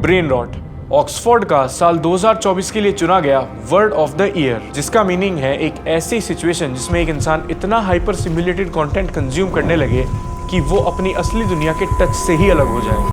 Brain rot Oxford का साल 2024 के लिए चुना गया वर्ड ऑफ द ईयर, जिसका मीनिंग है एक ऐसी सिचुएशन जिसमें एक इंसान इतना हाइपर सिम्युलेटेड कंटेंट कंज्यूम करने लगे कि वो अपनी असली दुनिया के टच से ही अलग हो जाए।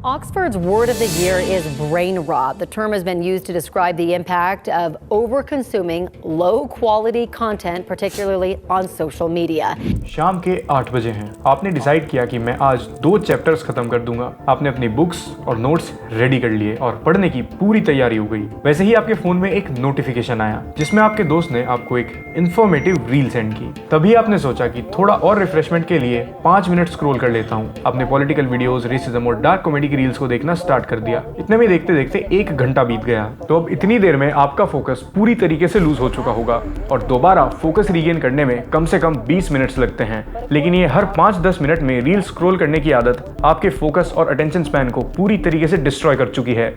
Oxford's word of the year is brain rot. The term has been used to describe the impact of over-consuming low-quality content, particularly on social media. शाम के 8 बजे हैं। आपने डिसाइड किया कि मैं आज 2 चैप्टर्स खत्म कर दूंगा। आपने अपनी बुक्स और नोट्स रेडी कर लिए और पढ़ने की पूरी तैयारी हो गई। वैसे ही आपके फोन में एक नोटिफिकेशन आया जिसमें आपके दोस्त ने आपको एक इंफॉर्मेटिव रील सेंड की। तभी आपने सोचा कि थोड़ा और रिफ्रेशमेंट के लिए 5 मिनट स्क्रॉल कर लेता हूँ। आपने पॉलिटिकल वीडियोस, रेसिज्म और डार्क कॉमेडी की रील्स को देखना स्टार्ट कर दिया। इतने में देखते देखते 1 घंटा बीत गया। तो अब इतनी देर में आपका फोकस पूरी तरीके से लूज हो चुका होगा और दोबारा फोकस रीगेन करने में कम से कम 20 मिनट्स लगते हैं। लेकिन ये हर 5-10 मिनट में रील स्क्रॉल करने की आदत आपके फोकस और अटेंशन स्पैन को पूरी तरीके से डिस्ट्रॉय कर चुकी है।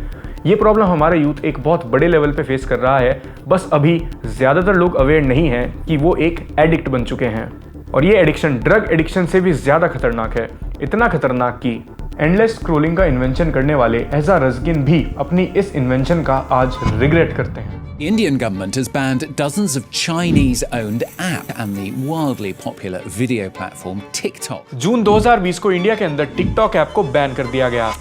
ये प्रॉब्लम हमारा यूथ एक बहुत बड़े लेवल पे फेस कर रहा है, बस अभी ज्यादातर लोग अवेयर नहीं है कि वो एक एडिक्ट बन चुके हैं। और ये एडिक्शन ड्रग एडिक्शन से भी ज्यादा खतरनाक है, इतना खतरनाक कि एंडलेस स्क्रॉलिंग का इन्वेंशन करने वाले एजा रज़किन भी अपनी इस इन्वेंशन का आज रिग्रेट करते हैं। The Indian government has banned dozens of Chinese-owned apps and the wildly popular video platform TikTok. जून 2020 को इंडिया के अंदर टिकटॉक ऐप को बैन कर दिया गया,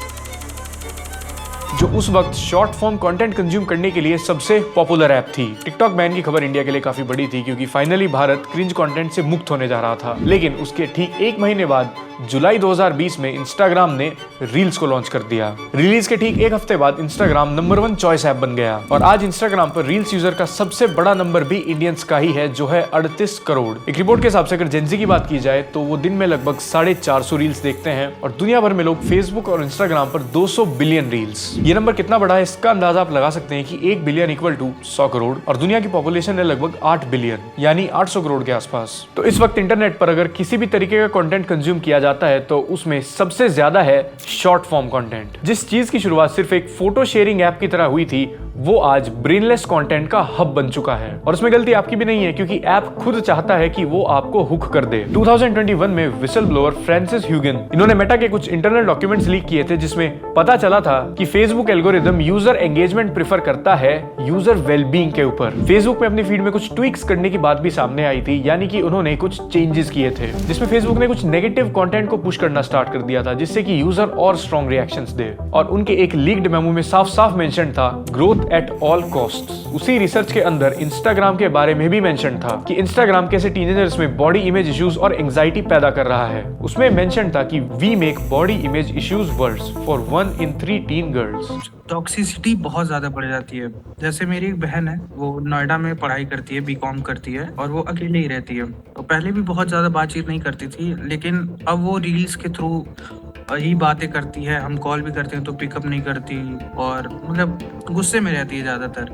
जो उस वक्त शॉर्ट फॉर्म कंटेंट कंज्यूम करने के लिए सबसे पॉपुलर ऐप थी। टिकटॉक बैन की खबर इंडिया के लिए काफी बड़ी थी क्योंकि फाइनली भारत क्रिंज कंटेंट से मुक्त होने जा रहा था। लेकिन उसके ठीक 1 महीने बाद जुलाई 2020 में इंस्टाग्राम ने रील्स को लॉन्च कर दिया। रिलीज के ठीक 1 हफ्ते बाद इंस्टाग्राम नंबर 1 चॉइस ऐप बन गया और आज इंस्टाग्राम पर रील्स यूजर का सबसे बड़ा नंबर भी इंडियंस का ही है, जो है 38 करोड़। एक रिपोर्ट के हिसाब से अगर जेनजी की बात की जाए तो वो दिन में लगभग 450 रील्स देखते हैं और दुनिया भर में लोग फेसबुक और इंस्टाग्राम पर 200 बिलियन रील्स। ये नंबर कितना बड़ा है इसका अंदाजा आप लगा सकते हैं कि 1 बिलियन इक्वल टू 100 करोड़ और दुनिया की पॉपुलेशन है लगभग 8 बिलियन यानी 800 करोड़ के आसपास। तो इस वक्त इंटरनेट पर अगर किसी भी तरीके का कंटेंट कंज्यूम किया जाता है तो उसमें सबसे ज्यादा है शॉर्ट फॉर्म कंटेंट। जिस चीज की शुरुआत सिर्फ एक फोटो शेयरिंग ऐप की तरह हुई थी वो आज ब्रेनलेस कंटेंट का हब बन चुका है। और उसमें गलती आपकी भी नहीं है क्योंकि ऐप खुद चाहता है कि वो आपको हुक कर दे। 2021 में विसल ब्लोअर फ्रांसिस ह्यूगन इन्होंने मेटा के कुछ इंटरनल डॉक्यूमेंट्स लीक किए थे जिसमें पता चला था कि Facebook algorithm user engagement prefer करता है यूजर वेलबींग के ऊपर। फेसबुक में अपनी फीड में कुछ ट्विक्स करने की बात भी सामने आई थी, यानी कि उन्होंने कुछ चेंजेस किए थे जिसमें फेसबुक ने कुछ नेगेटिव कंटेंट को पुश करना स्टार्ट कर दिया था जिससे कि यूजर और स्ट्रॉन्ग रिएक्शंस दे। और उनके एक लीक्ड मेमो में साफ साफ मेंशन था ग्रोथ एट ऑल कॉस्ट। उसी रिसर्च के अंदर इंस्टाग्राम के बारे में भी मेंशन था कि इंस्टाग्राम कैसे टीनेजर्स में बॉडी इमेज इश्यूज और एंजाइटी पैदा कर रहा है। उसमें मेंशन था कि we make body image issues worse for 1 in 3 teen girls. Toxicity बहुत ज़्यादा बढ़ जाती है। जैसे मेरी एक बहन है, वो नोएडा में पढ़ाई करती है, बीकॉम करती है और वो अकेले ही रहती है। तो पहले भी बहुत ज़्यादा बातचीत नहीं करती थी, लेकिन अब वो रील्स के थ्रू ही बातें करती है। हम कॉल भी करते हैं तो पिकअप नहीं करती और मतलब गुस्से में रहती है ज़्यादातर।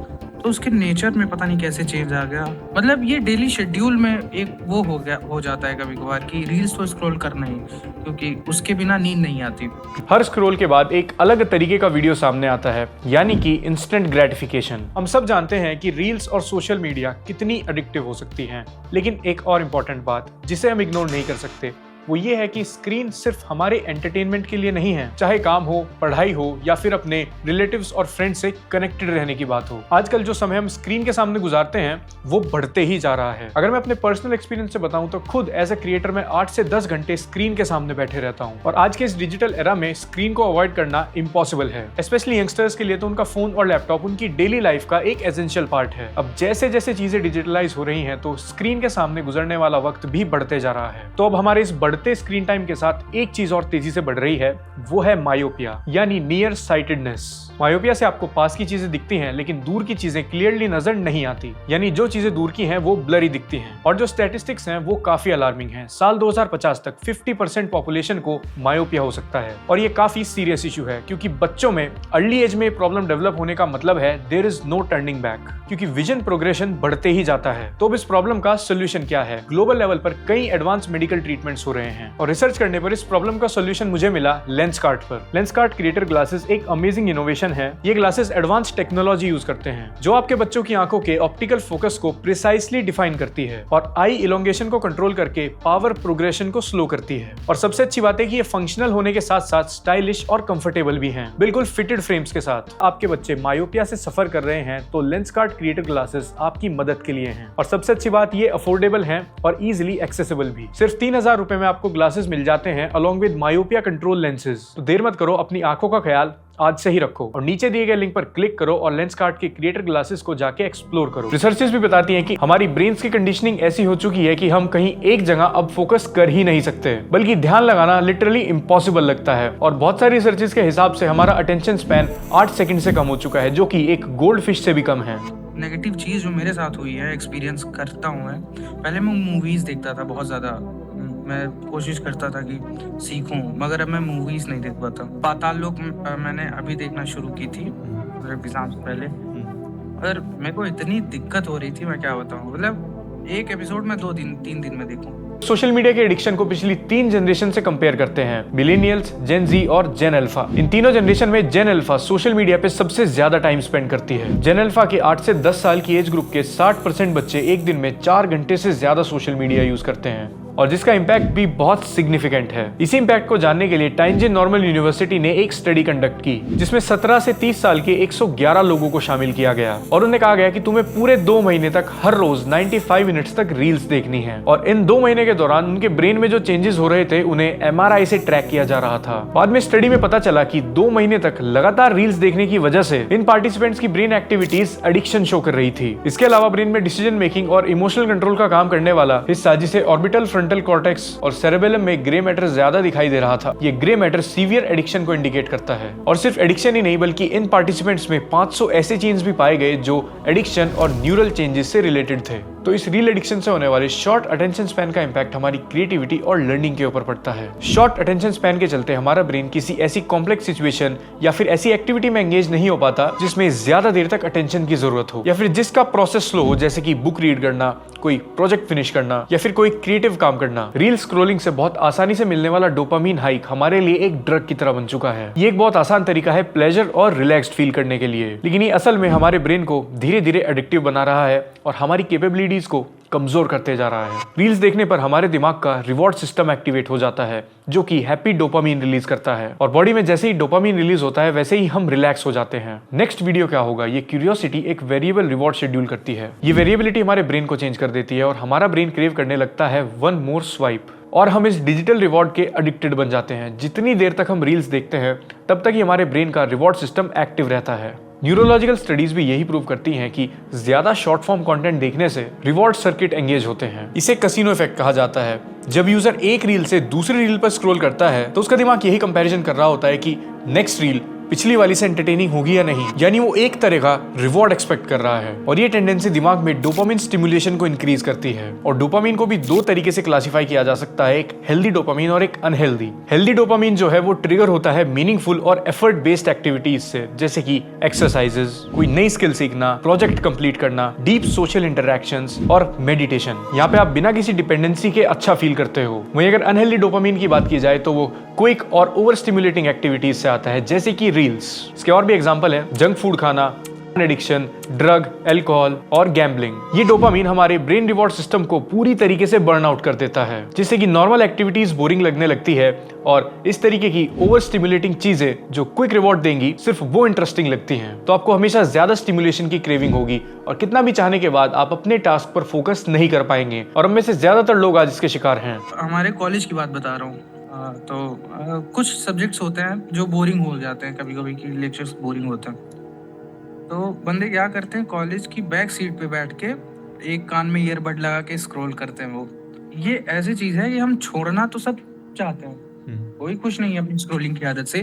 तो उसके नेचर में पता नहीं कैसे चेंज आ गया। मतलब ये डेली शेड्यूल में एक वो हो जाता है कभी कभार कि रील्स तो स्क्रॉल करना ही, क्योंकि उसके बिना नींद नहीं आती। हर स्क्रॉल के बाद एक अलग तरीके का वीडियो सामने आता है, यानी कि इंस्टेंट ग्रेटिफिकेशन। हम सब जानते हैं कि रील्स और सोशल मीडिया कितनी एडिक्टिव हो सकती हैं, लेकिन एक और इम्पोर्टेंट बात जिसे हम इग्नोर नहीं कर सकते वो ये है कि स्क्रीन सिर्फ हमारे एंटरटेनमेंट के लिए नहीं है, चाहे काम हो, पढ़ाई हो या फिर अपने रिलेटिव्स और फ्रेंड्स से कनेक्टेड रहने की बात हो। आजकल जो समय हम स्क्रीन के सामने गुजारते हैं वो बढ़ते ही जा रहा है। अगर मैं अपने पर्सनल एक्सपीरियंस से बताऊं तो खुद एज ए क्रिएटर मैं 8 से 10 घंटे स्क्रीन के सामने बैठे रहता हूं और आज के इस डिजिटल एरा में स्क्रीन को अवॉइड करना इम्पॉसिबल है। स्पेशली यंगस्टर्स के लिए तो उनका फोन और लैपटॉप उनकी डेली लाइफ का एक एसेंशियल पार्ट है। अब जैसे जैसे चीजें डिजिटलाइज हो रही हैं तो स्क्रीन के सामने गुजरने वाला वक्त भी बढ़ते जा रहा है। तो अब हमारे इस बढ़ते स्क्रीन टाइम के साथ एक चीज और तेजी से बढ़ रही है, वो है मायोपिया यानी नियर साइटेडनेस। मायोपिया से आपको पास की चीजें दिखती हैं लेकिन दूर की चीजें क्लियरली नजर नहीं आती, यानी जो चीजें दूर की हैं वो ब्लरी दिखती हैं। और जो स्टैटिस्टिक्स हैं वो काफी अलार्मिंग हैं। साल 2050 तक 50% पॉपुलेशन को मायोपिया हो सकता है और ये काफी सीरियस इशू है क्योंकि बच्चों में अर्ली एज में प्रॉब्लम डेवलप होने का मतलब है there is no turning back, क्योंकि विजन प्रोग्रेशन बढ़ते ही जाता है। तो अब इस प्रॉब्लम का सोल्यूशन क्या है? ग्लोबल लेवल पर कई एडवांस मेडिकल ट्रीटमेंट्स हो रहे रहे हैं। और रिसर्च करने पर इस प्रॉब्लम का सोल्यूशन मुझे मिला लेंसकार्ट पर। लेंसकार्ट क्रिएटर ग्लासेस एक अमेजिंग इनोवेशन है। ये ग्लासेस एडवांस टेक्नोलॉजी यूज करते हैं जो आपके बच्चों की आंखों के ऑप्टिकल फोकस को प्रिसाइसली डिफाइन करती है और आई इलोंगेशन को कंट्रोल करके पावर प्रोग्रेशन को स्लो करती है। और सबसे अच्छी बात है कि ये फंक्शनल होने के साथ साथ स्टाइलिश और कंफर्टेबल भी हैं, बिल्कुल फिटेड फ्रेम्स के साथ। आपके बच्चे मायोपिया से सफर कर रहे हैं तो लेंसकार्ट क्रिएटर ग्लासेस आपकी मदद के लिए हैं। और सबसे अच्छी बात, ये अफोर्डेबल हैं और इजीली एक्सेसिबल भी। सिर्फ 3000 रुपए में आपको ग्लासेस मिल जाते हैं along with myopia control lenses. तो देर मत करो, अपनी आंखों का ख्याल आज से ही रखो और नीचे दिए गए लिंक पर क्लिक करो और लेंसकार्ट के क्रिएटर ग्लासेस को जाके एक्सप्लोर करो। रिसर्चेस भी बताती हैं कि हमारी ब्रेन्स की कंडीशनिंग ऐसी हो चुकी है कि हम कहीं एक जगह अब फोकस कर ही नहीं सकते, बल्कि ध्यान लगाना लिटरली इम्पॉसिबल लगता है। और बहुत सारी रिसर्चेस के हिसाब से हमारा अटेंशन स्पैन 8 सेकंड से कम हो चुका है, जो कि एक गोल्ड फिश से भी कम है। नेगेटिव चीज़ जो मेरे साथ हुई है, एक्सपीरियंस करता हूँ मैं। पहले मैं मूवीज़ देखता था बहुत ज़्यादा, मैं कोशिश करता था कि सीखूं, मगर अब मैं मूवीज़ नहीं देख पाता। पाताल लोक मैंने अभी देखना शुरू की थी एग्जाम से पहले, और मेरे को इतनी दिक्कत हो रही थी, मैं क्या बताऊं। मतलब एक एपिसोड में 3 दिन में देखूं। सोशल मीडिया के एडिक्शन को पिछली 3 जनरेशन से कंपेयर करते हैं, मिलेनियल्स, जेन जी और जेन अल्फा। इन तीनों जनरेशन में जेन अल्फा सोशल मीडिया पे सबसे ज्यादा टाइम स्पेंड करती है। जेन अल्फा के 8 से 10 साल की एज ग्रुप के 60% बच्चे एक दिन में 4 घंटे से ज्यादा सोशल मीडिया यूज करते हैं, और जिसका इम्पैक्ट भी बहुत सिग्निफिकेंट है। इसी इम्पैक्ट को जानने के लिए टाइंजन नॉर्मल यूनिवर्सिटी ने एक स्टडी कंडक्ट की, जिसमें 17 से 30 साल के 111 लोगों को शामिल किया गया और उन्हें कहा गया कि तुम्हें पूरे 2 महीने तक हर रोज 95 मिनट्स तक रील्स देखनी है। और इन 2 महीने के दौरान उनके ब्रेन में जो चेंजेस हो रहे थे उन्हें MRI से ट्रैक किया जा रहा था। बाद में स्टडी में पता चला कि 2 महीने तक लगातार रील्स देखने की वजह से इन पार्टिसिपेंट्स की ब्रेन एक्टिविटीज एडिक्शन शो कर रही थी। इसके अलावा ब्रेन में डिसीजन मेकिंग और इमोशनल कंट्रोल का काम करने वाला हिस्सा, जिसे ऑर्बिटल फ्रंटल कॉर्टेक्स और सेरेबेलम में ग्रे मैटर ज्यादा दिखाई दे रहा था, ये ग्रे मैटर सीवियर एडिक्शन को इंडिकेट करता है। और सिर्फ एडिक्शन ही नहीं, बल्कि इन पार्टिसिपेंट्स में 500 ऐसे चेंज भी पाए गए जो एडिक्शन और न्यूरल चेंजेस से रिलेटेड थे। तो इस रील एडिक्शन से होने वाले शॉर्ट अटेंशन स्पैन का इंपैक्ट हमारी क्रिएटिविटी और लर्निंग के ऊपर पड़ता है। शॉर्ट अटेंशन स्पैन के चलते हमारा ब्रेन किसी ऐसी कॉम्प्लेक्स सिचुएशन या फिर ऐसी एक्टिविटी में एंगेज नहीं हो पाता जिसमें ज्यादा देर तक अटेंशन की जरूरत हो, या फिर जिसका प्रोसेस स्लो हो, जैसे कि बुक रीड करना, कोई प्रोजेक्ट फिनिश करना या फिर कोई क्रिएटिव काम करना। रील स्क्रॉलिंग से बहुत आसानी से मिलने वाला डोपामीन हाइक हमारे लिए एक ड्रग की तरह बन चुका है। ये एक बहुत आसान तरीका है प्लेजर और रिलैक्स्ड फील करने के लिए, लेकिन ये असल में हमारे ब्रेन को धीरे धीरे एडिक्टिव बना रहा है और हमारी कैपेबिलिटीज को कमजोर करते जा रहा है। रील्स देखने पर हमारे दिमाग का रिवॉर्ड सिस्टम एक्टिवेट हो जाता है, जो कि हैप्पी डोपामीन रिलीज करता है, और बॉडी में जैसे ही डोपामीन रिलीज होता है वैसे ही हम रिलैक्स हो जाते हैं। नेक्स्ट वीडियो क्या होगा, ये क्यूरियोसिटी एक वेरिएबल रिवॉर्ड शेड्यूल करती है। ये वेरिएबिलिटी हमारे ब्रेन को चेंज कर देती है और हमारा ब्रेन क्रेव करने लगता है वन मोर स्वाइप, और हम इस डिजिटल रिवॉर्ड के एडिक्टेड बन जाते हैं। जितनी देर तक हम रील्स देखते हैं तब तक ही हमारे ब्रेन का रिवॉर्ड सिस्टम एक्टिव रहता है। न्यूरोलॉजिकल स्टडीज भी यही प्रूव करती हैं कि ज्यादा शॉर्ट फॉर्म कंटेंट देखने से रिवॉर्ड सर्किट एंगेज होते हैं। इसे कसिनो इफेक्ट कहा जाता है। जब यूजर एक रील से दूसरी रील पर स्क्रॉल करता है तो उसका दिमाग यही कंपैरिजन कर रहा होता है कि नेक्स्ट रील पिछली वाली से एंटरटेनिंग होगी या नहीं, यानी वो एक तरह का रिवॉर्ड एक्सपेक्ट कर रहा है। और ये टेंडेंसी दिमाग में डोपामिन स्टिमुलेशन को इंक्रीज करती है। और डोपामिन को भी 2 तरीके से क्लासिफाई किया जा सकता है, एक हेल्दी डोपामिन और एक अनहेल्दी। हेल्दी डोपामिन जो है वो ट्रिगर होता है मीनिंगफुल और एफर्ट बेस्ड एक्टिविटीज से, जैसे कि एक्सरसाइजेस, कोई नई स्किल सीखना, प्रोजेक्ट कंप्लीट करना, डीप सोशल इंटरैक्शंस और मेडिटेशन। यहाँ पे आप बिना किसी डिपेंडेंसी के अच्छा फील करते हो। वहीं अगर अनहेल्दी डोपामिन की बात की जाए तो वो क्विक और ओवर स्टिमुलेटिंग एक्टिविटीज से आता है, जैसे कि रील्स। इसके और भी एग्जांपल है जंक फूड खाना, एडिक्शन, ड्रग, अल्कोहल और गैम्बलिंग। ये डोपामिन हमारे ब्रेन रिवॉर्ड सिस्टम को पूरी तरीके से बर्न आउट कर देता है, जिससे कि नॉर्मल एक्टिविटीज बोरिंग लगने लगती है और इस तरीके की ओवर स्टिमुलेटिंग चीजें जो क्विक रिवॉर्ड देंगी सिर्फ वो इंटरेस्टिंग लगती हैं। तो आपको हमेशा ज्यादा स्टिमुलेशन की क्रेविंग होगी और कितना भी चाहने के बाद आप अपने टास्क पर फोकस नहीं कर पाएंगे, और हम में से ज्यादातर लोग आज इसके शिकार हैं। हमारे कॉलेज की बात बता रहा हूँ। कुछ सब्जेक्ट्स होते हैं जो बोरिंग हो जाते हैं, कभी कभी की लेक्चर्स बोरिंग होते हैं। तो बंदे क्या करते हैं, कॉलेज की बैक सीट पे बैठ के एक कान में ईयरबड लगा के स्क्रॉल करते हैं। वो ये ऐसी चीज़ है कि हम छोड़ना तो सब चाहते हैं, कोई खुश नहीं है अपनी स्क्रोलिंग की आदत से,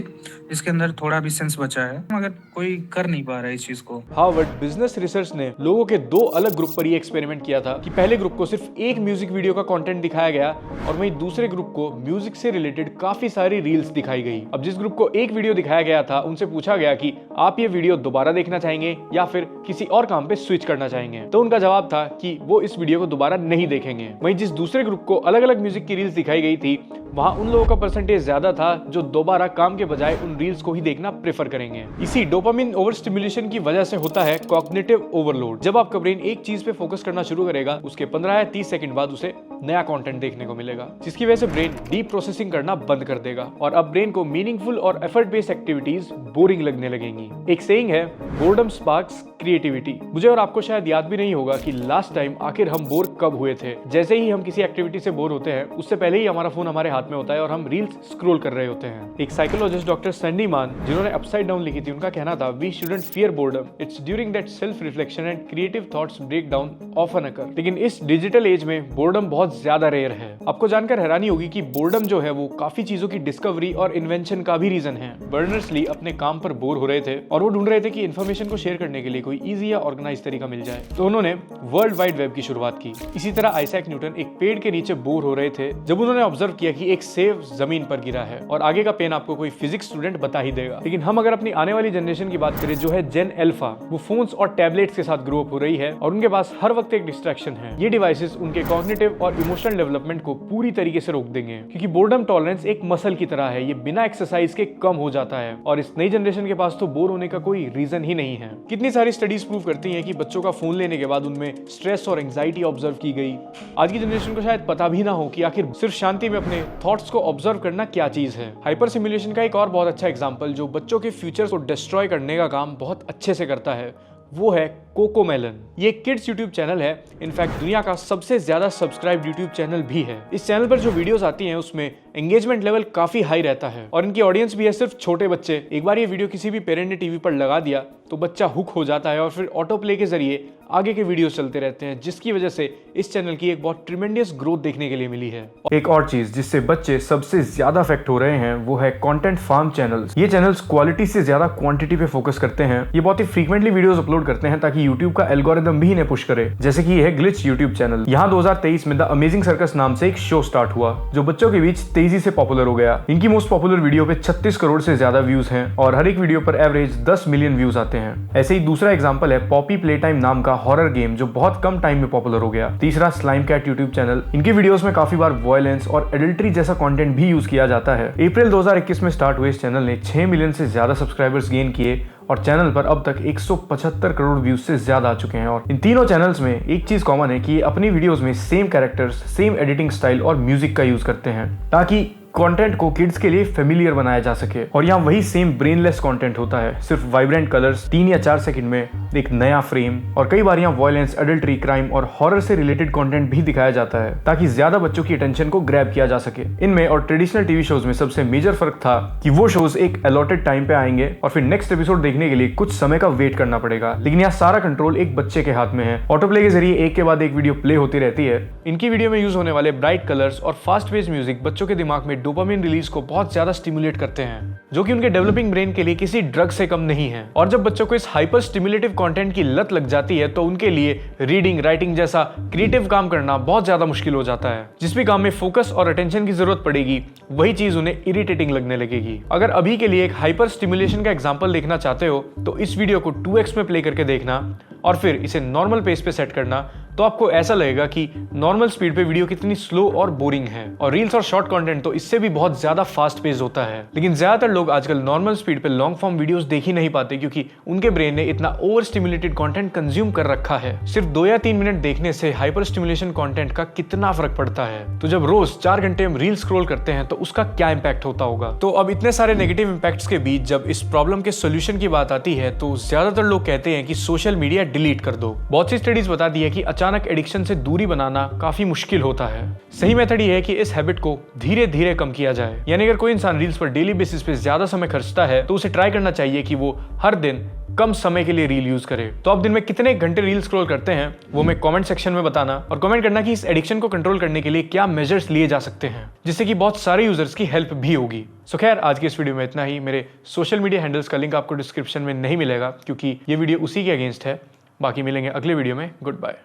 जिसके अंदर थोड़ा भी सेंस बचा है, मगर कोई कर नहीं पा रहा है इस चीज को। हार्वर्ड बिजनेस रिसर्च ने लोगों के 2 अलग ग्रुप पर ये एक्सपेरिमेंट किया था कि पहले ग्रुप को सिर्फ एक म्यूजिक वीडियो का कंटेंट दिखाया गया और वहीं दूसरे ग्रुप को म्यूजिक से रिलेटेड काफी सारी रील्स दिखाई गई। अब जिस ग्रुप को एक वीडियो दिखाया गया था उनसे पूछा गया कि आप ये वीडियो दोबारा देखना चाहेंगे या फिर किसी और काम पे स्विच करना चाहेंगे, तो उनका जवाब था कि वो इस वीडियो को दोबारा नहीं देखेंगे। वहीं जिस दूसरे ग्रुप को अलग अलग म्यूजिक की रील्स दिखाई गई थी वहां उन लोगों का परसेंटेज ज्यादा था जो दोबारा काम के बजाय उन रील्स को ही देखना प्रेफर करेंगे। इसी डोपामिन ओवर स्टिमुलेशन की वजह से होता है कॉग्निटिव ओवरलोड। जब आपका ब्रेन एक चीज पे फोकस करना शुरू करेगा उसके 15 या 30 सेकंड बाद उसे नया कंटेंट देखने को मिलेगा, जिसकी वजह से ब्रेन डीप प्रोसेसिंग करना बंद कर देगा और अब ब्रेन को मीनिंगफुल और एफर्ट बेस्ड एक्टिविटीज बोरिंग लगने लगेंगी। एक सेइंग है, बोर्डम स्पार्क्स क्रिएटिविटी। मुझे और आपको शायद याद भी नहीं होगा कि लास्ट टाइम आखिर हम बोर कब हुए थे। जैसे ही हम किसी एक्टिविटी से बोर होते हैं उससे पहले ही हमारा फोन हमारे हाथ में होता है और हम रील्स स्क्रॉल कर रहे होते हैं। एक साइकोलॉजिस्ट डॉक्टर सैंडी मान, जिन्होंने अपसाइड डाउन लिखी थी, उनका कहना था, we shouldn't fear boredom, it's during that self reflection and creative thoughts break down often occur. लेकिन इस डिजिटल एज में बोर्डम बहुत ज्यादा रेयर है। आपको जानकर हैरानी होगी कि बोर्डम जो है वो काफी चीजों की डिस्कवरी और इन्वेंशन का भी रीजन है। बर्नर्स ली अपने काम पर बोर हो रहे थे और वो ढूंढ रहे थे कि इन्फॉर्मेशन को शेयर करने के लिए कोई इजी या ऑर्गेनाइज तरीका मिल जाए, तो उन्होंने वर्ल्ड वाइड वेब की शुरुआत की। इसी तरह आइजैक न्यूटन एक पेड़ के नीचे बोर हो रहे थे जब उन्होंने ऑब्जर्व किया कि एक सेब जमीन पर गिरा है और आगे का पेन आपको कोई फिजिक्स स्टूडेंट बता ही देगा। लेकिन हम अगर अपनी आने वाली जनरेशन की बात करें जो है जेन अल्फा, वो फोन्स और टैबलेट्स के साथ ग्रो अप हो रही है और उनके पास हर वक्त एक डिस्ट्रैक्शन है। ये डिवाइसेस उनके कॉग्निटिव और इमोशनल डेवलपमेंट को पूरी तरीके से रोक देंगे, क्योंकि बोर्डम टॉलरेंस एक मसल की तरह है, ये बिना एक्सरसाइज के कम हो जाता है और इस नई जनरेशन के पास तो बोर होने का कोई रीजन ही नहीं है। कितनी सारी स्टडीज प्रूव करती हैं कि बच्चों का फोन लेने के बाद उनमें स्ट्रेस और एंजाइटी ऑब्जर्व की गई। आज की जनरेशन को शायद पता भी ना हो कि आखिर सिर्फ शांति में अपने थॉट्स को ऑब्जर्व करना क्या चीज है। हाइपर सिमुलेशन का एक और बहुत अच्छा एग्जांपल जो बच्चों के फ्यूचर को डिस्ट्रॉय करने का काम बहुत अच्छे से करता है वो है कोकोमेलन। ये किड्स यूट्यूब चैनल है, इनफैक्ट दुनिया का सबसे ज्यादा सब्सक्राइब यूट्यूब चैनल भी है। इस चैनल पर जो वीडियोस आती हैं उसमें एंगेजमेंट लेवल काफी हाई रहता है और इनकी ऑडियंस भी है सिर्फ छोटे बच्चे। एक बार ये वीडियो किसी भी पेरेंट ने टीवी पर लगा दिया तो बच्चा हुक हो जाता है और फिर ऑटो प्ले के जरिए आगे के वीडियोस चलते रहते हैं, जिसकी वजह से इस चैनल की एक बहुत ट्रिमेंडियस ग्रोथ देखने के लिए मिली है। एक और चीज जिससे बच्चे सबसे ज्यादा अफेक्ट हो रहे हैं वो है कंटेंट फार्म चैनल्स। ये चैनल्स क्वालिटी से ज्यादा क्वांटिटी पे फोकस करते हैं। ये बहुत ही फ्रीक्वेंटली वीडियोस अपलोड करते हैं ताकि यूट्यूब का एल्गोरिदम भी इन्हें पुश करे। जैसे कि ये है ग्लिच यूट्यूब चैनल। यहाँ 2023 में द अमेजिंग सर्कस नाम से एक शो स्टार्ट हुआ जो बच्चों के बीच तेजी से पॉपुलर हो गया। इनकी मोस्ट पॉपुलर वीडियो पे 36 करोड़ से ज्यादा व्यूज हैं और हर एक वीडियो पर एवरेज 10 मिलियन व्यूज आते हैं। ऐसे ही दूसरा एग्जांपल है पॉपी प्ले टाइम नाम का हॉरर गेम जो बहुत कम टाइम में पॉपुलर हो गया। तीसरा स्लाइम कैट यूट्यूब चैनल। इनकी वीडियोस में काफी बार वायलेंस और एडल्ट्री जैसा कंटेंट भी यूज किया जाता है। अप्रैल 2021 में स्टार्ट हुए इस चैनल ने 6 मिलियन से ज्यादा सब्सक्राइबर्स गेन किए और चैनल पर अब तक 175 करोड़ व्यूज से ज्यादा आ चुके हैं। और इन तीनों चैनल्स में एक चीज कॉमन है कि ये अपनी वीडियोस में same characters, same editing style और म्यूजिक का यूज करते हैं ताकि कंटेंट को किड्स के लिए फेमिलियर बनाया जा सके। और यहाँ वही सेम ब्रेनलेस कंटेंट होता है, सिर्फ वाइब्रेंट कलर्स, 3 या 4 सेकंड में एक नया फ्रेम और कई बार यहाँ वायलेंस, एडल्ट्री, क्राइम और हॉरर से रिलेटेड कंटेंट भी दिखाया जाता है ताकि ज्यादा बच्चों की अटेंशन को ग्रैब किया जा सके। इनमें और ट्रेडिशनल टीवी शोज में सबसे मेजर फर्क था कि वो शोज एक अलॉटेड टाइम पे आएंगे और फिर नेक्स्ट एपिसोड देखने के लिए कुछ समय का वेट करना पड़ेगा। लेकिन यहाँ सारा कंट्रोल एक बच्चे के हाथ में है। ऑटो प्ले के जरिए एक के बाद एक वीडियो प्ले होती रहती है। इनकी वीडियो में यूज होने वाले ब्राइट कलर्स और फास्ट पेस म्यूजिक बच्चों के दिमाग में डोपामिन रिलीज को बहुत ज्यादा स्टिमुलेट करते हैं, जो कि उनके डेवलपिंग ब्रेन के लिए किसी ड्रग से कम नहीं है। और जब बच्चों को इस हाइपर स्टिमुलेटिव कंटेंट की लत लग जाती है तो उनके लिए रीडिंग, राइटिंग जैसा क्रिएटिव काम करना बहुत ज्यादा मुश्किल हो जाता है। जिस भी काम में फोकस और अटेंशन की जरूरत पड़ेगी वही चीज उन्हें इरिटेटिंग लगने लगेगी। अगर अभी के लिए एक हाइपर स्टिमुलेशन का एग्जांपल देखना चाहते हो तो इस वीडियो को 2x में प्ले करके देखना और फिर इसे नॉर्मल पेस पे सेट करना, तो आपको ऐसा लगेगा कि नॉर्मल स्पीड पे वीडियो कितनी स्लो और बोरिंग है। और रील्स और शॉर्ट कंटेंट तो इससे भी बहुत ज्यादा फास्ट पेस होता है। लेकिन ज्यादातर लोग आजकल नॉर्मल स्पीड पे लॉन्ग फॉर्म वीडियोस देख ही नहीं पाते क्योंकि उनके ब्रेन ने इतना ओवर स्टिमुलेटेड कंटेंट कंज्यूम कर रखा है। सिर्फ 2 या 3 मिनट देखने से हाइपर स्टिमुलेशन कंटेंट का कितना फर्क पड़ता है। तो जब रोज 4 घंटे हम रील स्क्रॉल करते हैं तो उसका क्या इंपैक्ट होता होगा। तो अब इतने सारे नेगेटिव इंपैक्ट्स के बीच जब इस प्रॉब्लम के सोल्यूशन की बात आती है तो ज्यादातर लोग कहते हैं कि सोशल मीडिया डिलीट कर दो। बहुत सी स्टडीज बताती है कि अचानक एडिक्शन से दूरी बनाना काफी मुश्किल होता है। सही मेथड ये है कि इस हैबिट को धीरे धीरे कम किया जाए। यानी अगर कोई इंसान रील्स पर डेली बेसिस पे ज्यादा समय खर्चता है तो उसे ट्राई करना चाहिए कि वो हर दिन कम समय के लिए रील यूज करे। तो आप दिन में कितने घंटे रील स्क्रॉल करते हैं वो हमें कमेंट सेक्शन में बताना, और कमेंट करना कि इस एडिक्शन को कंट्रोल करने के लिए क्या मेजर्स लिए जा सकते हैं, जिससे कि बहुत सारे यूजर्स की हेल्प भी होगी। सो खैर, आज की इस वीडियो में इतना ही। मेरे सोशल मीडिया हैंडल्स का लिंक आपको डिस्क्रिप्शन में नहीं मिलेगा क्योंकि ये वीडियो उसी के अगेंस्ट है। बाकी मिलेंगे अगले वीडियो में। Good bye.